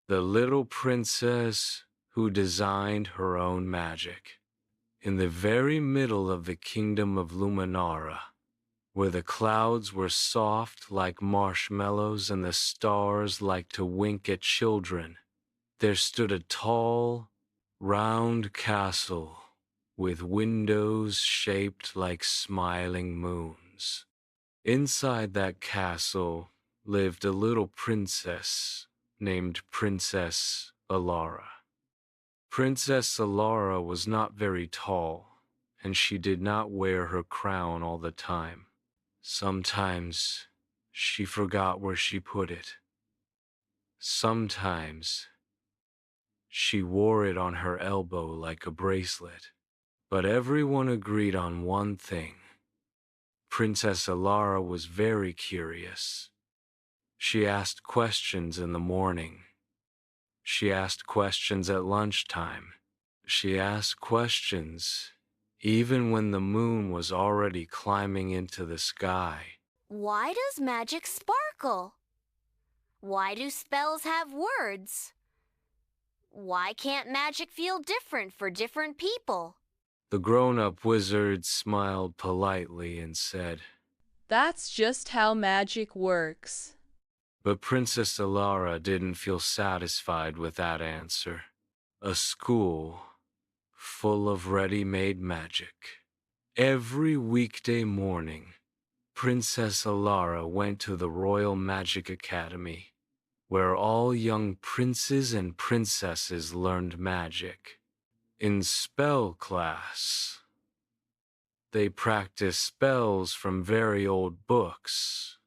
the little princess who designed her own magic. In the very middle of the kingdom of Luminara, where the clouds were soft like marshmallows and the stars like to wink at children, there stood a tall, round castle with windows shaped like smiling moons. Inside that castle lived a little princess named Princess Elara. Princess Elara was not very tall, and she did not wear her crown all the time. Sometimes she forgot where she put it. Sometimes she wore it on her elbow like a bracelet. But everyone agreed on one thing. Princess Elara was very curious. She asked questions in the morning. She asked questions at lunchtime. She asked questions even when the moon was already climbing into the sky. Why does magic sparkle? Why do spells have words? Why can't magic feel different for different people? The grown-up wizard smiled politely and said, That's just how magic works. but Princess Elara didn't feel satisfied with that answer. A school full of ready-made magic. Every weekday morning, Princess Elara went to the Royal Magic Academy, where all young princes and princesses learned magic. In spell class, they practiced spells from very old books.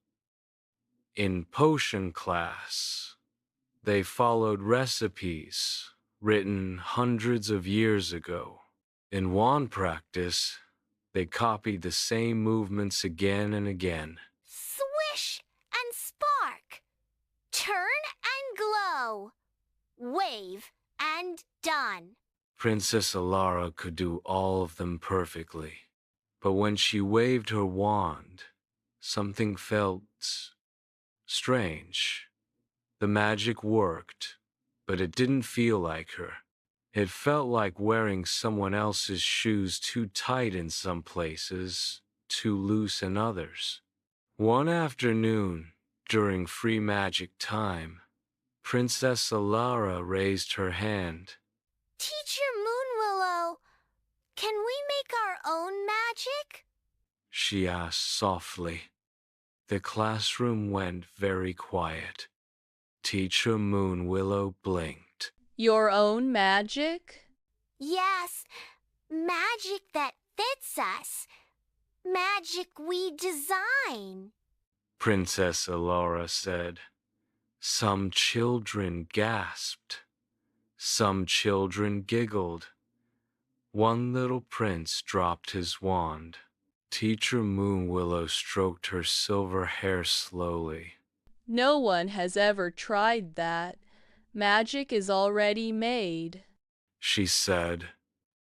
In potion class, they followed recipes written hundreds of years ago. In wand practice, they copied the same movements again and again. Swish and spark. Turn and glow. Wave and done. Princess Elara could do all of them perfectly. But when she waved her wand, something felt strange. The magic worked, but it didn't feel like her. It felt like wearing someone else's shoes, too tight in some places, too loose in others. One afternoon, during free magic time, Princess Elara raised her hand. Teacher Moonwillow, can we make our own magic? She asked softly. The classroom went very quiet. Teacher Moonwillow blinked. Your own magic? Yes, magic that fits us. Magic we design. Princess Elara said. Some children gasped. Some children giggled. One little prince dropped his wand. Teacher Moonwillow stroked her silver hair slowly. No one has ever tried that. Magic is already made, She said.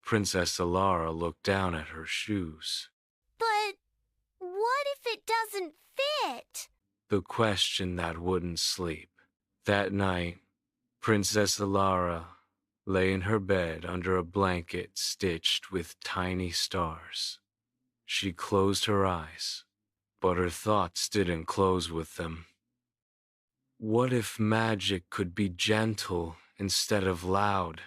Princess Elara looked down at her shoes. But what if it doesn't fit? The question that wouldn't sleep. That night, Princess Elara lay in her bed under a blanket stitched with tiny stars. She closed her eyes, but her thoughts didn't close with them. What if magic could be gentle instead of loud?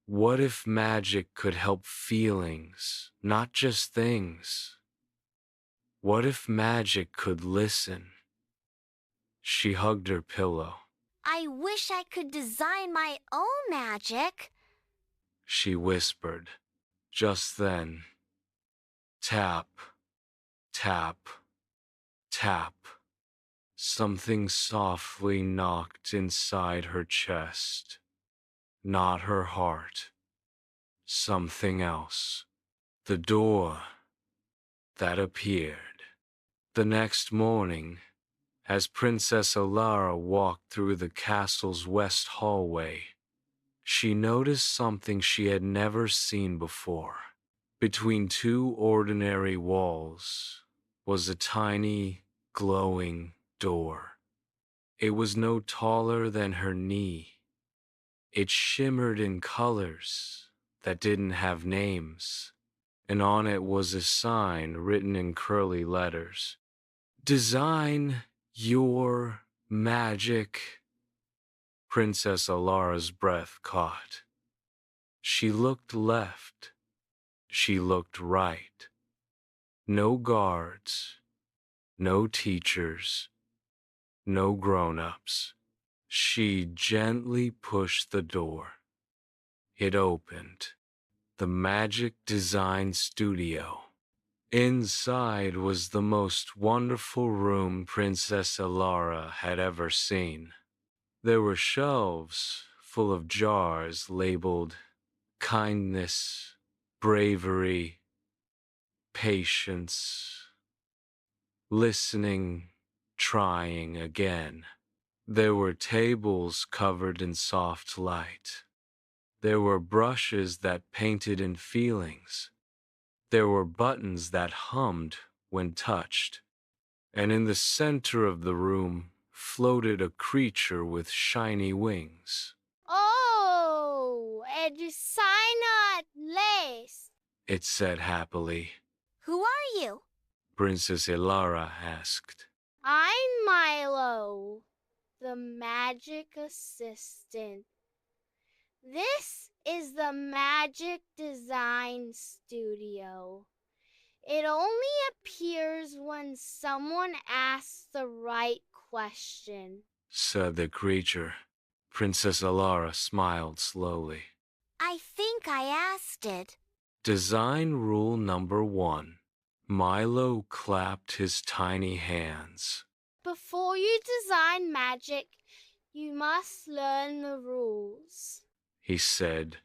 What if magic could help feelings, not just things? What if magic could listen? She hugged her pillow. I wish I could design my own magic. She whispered. Just then, tap, tap, tap. Something softly knocked inside her chest. Not her heart. Something else. The door that appeared. The next morning, as Princess Elara walked through the castle's west hallway, she noticed something she had never seen before. Between two ordinary walls was a tiny, glowing door. It was no taller than her knee. It shimmered in colors that didn't have names, and on it was a sign written in curly letters. Design your magic. Princess Elara's breath caught. She looked left. She looked right. No guards, no teachers, no grown-ups. She gently pushed the door. It opened. The Magic Design Studio. Inside was the most wonderful room Princess Elara had ever seen. There were shelves full of jars labeled kindness, bravery, patience, listening, trying again. There were tables covered in soft light. There were brushes that painted in feelings. There were buttons that hummed when touched. And in the center of the room floated a creature with shiny wings. Oh, a designer at last. It said happily. Who are you? Princess Elara asked. I'm Milo, the magic assistant. This is the Magic Design Studio. It only appears when someone asks the right question, Said the creature. Princess Elara smiled slowly. I think I asked it. Design rule number 1. Milo clapped his tiny hands. Before you design magic, you must learn the rules. He said.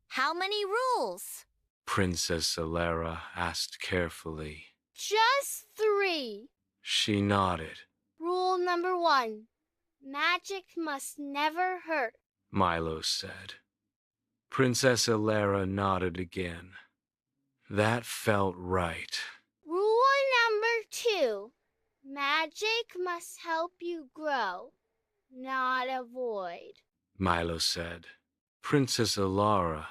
How many rules? Princess Elara asked carefully. Just 3. She nodded. Rule number 1. Magic must never hurt. Milo said. Princess Elara nodded again. That felt right. Rule number 2. Magic must help you grow, not avoid. Milo said. Princess Elara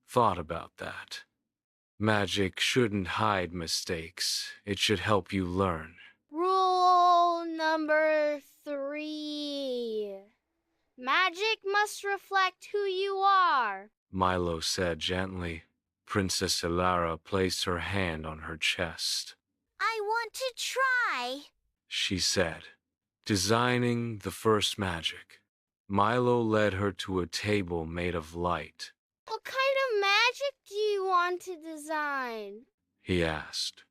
thought about that. Magic shouldn't hide mistakes. It should help you learn. Rule number 3. Magic must reflect who you are. Milo said gently. Princess Elara placed her hand on her chest. I want to try. She said, designing the first magic. Milo led her to a table made of light. What kind of magic do you want to design? He asked.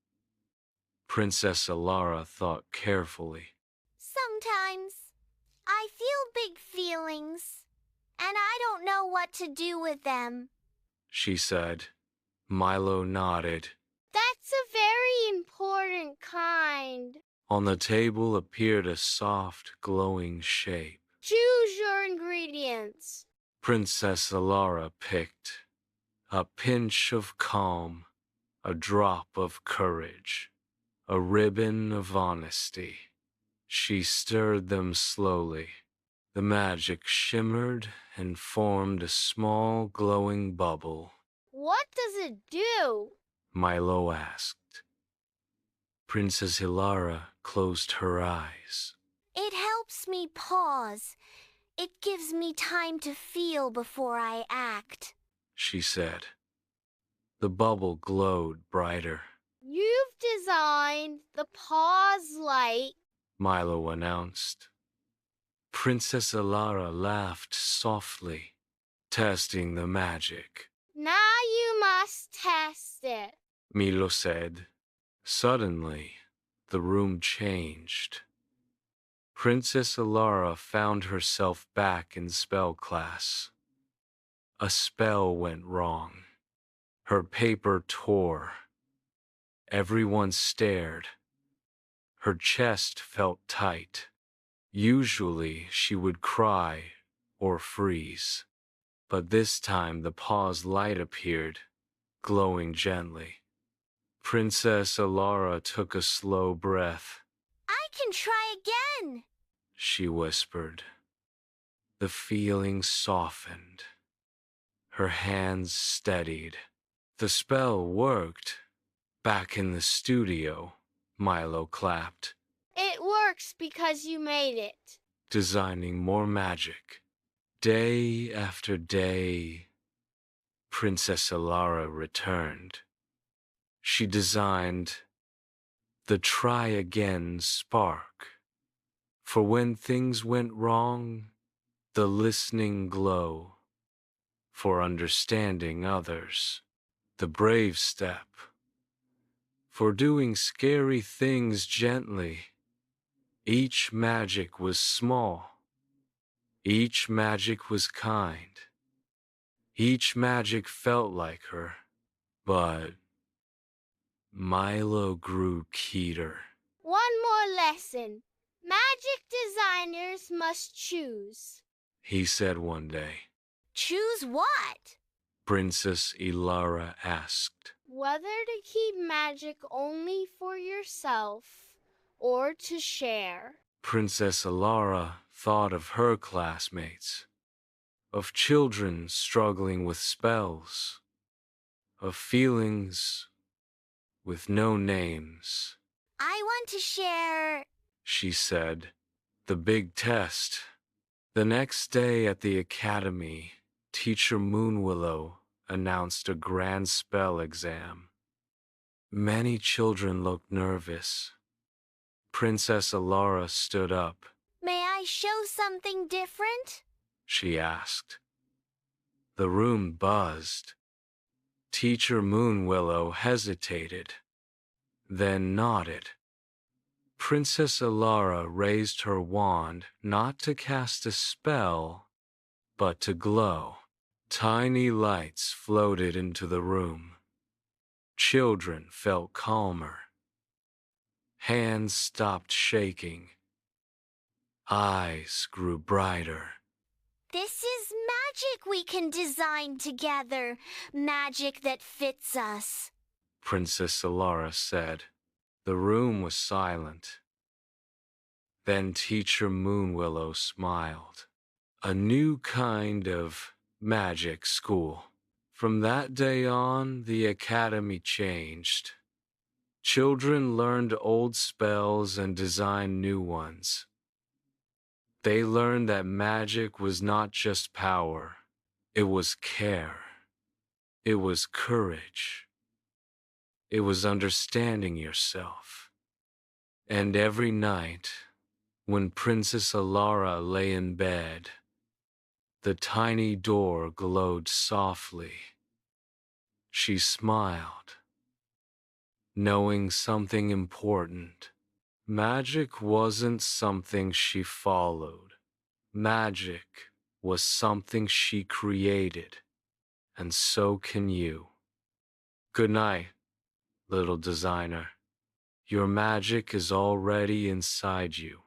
Princess Elara thought carefully. Sometimes I feel big feelings, and I don't know what to do with them. She said. Milo nodded. That's a very important kind. On the table appeared a soft, glowing shape. Choose your ingredients. Princess Elara picked a pinch of calm, a drop of courage, a ribbon of honesty. She stirred them slowly. The magic shimmered and formed a small glowing bubble. What does it do? Milo asked. Princess Elara closed her eyes. It helps me pause. It gives me time to feel before I act. She said. The bubble glowed brighter. You've designed the pause light. Milo announced. Princess Elara laughed softly, testing the magic. Now you must test it. Milo said. Suddenly, the room changed. Princess Elara found herself back in spell class. A spell went wrong. Her paper tore. Everyone stared. Her chest felt tight. Usually she would cry or freeze. But this time the pause light appeared, glowing gently. Princess Elara took a slow breath. I can try again. she whispered. The feeling softened. Her hands steadied. The spell worked. Back in the studio, Milo clapped, It works because you made it. designing more magic. Day after day, Princess Elara returned. She designed the try again spark. For when things went wrong, the listening glow. For understanding others, the brave step. For doing scary things gently. Each magic was small. Each magic was kind. Each magic felt like her. But Milo grew keener. One more lesson. Magic designers must choose. He said one day. Choose what? Princess Elara asked. Whether to keep magic only for yourself or to share. Princess Elara thought of her classmates, of children struggling with spells, of feelings with no names. I want to share. She said, the big test. The next day at the academy, Teacher Moonwillow announced a grand spell exam. Many children looked nervous. Princess Elara stood up. May I show something different? She asked. The room buzzed. Teacher Moonwillow hesitated, then nodded. Princess Elara raised her wand not to cast a spell, but to glow. Tiny lights floated into the room. Children felt calmer. Hands stopped shaking. Eyes grew brighter. This is magic we can design together. Magic that fits us. Princess Elara said. The room was silent. Then Teacher Moonwillow smiled. A new kind of magic school. From that day on, the academy changed. Children learned old spells and designed new ones. They learned that magic was not just power. It was care. It was courage. It was understanding yourself. And every night, when Princess Elara lay in bed, the tiny door glowed softly. She smiled, knowing something important. Magic wasn't something she followed. Magic was something she created, and so can you. Good night, little designer. Your magic is already inside you.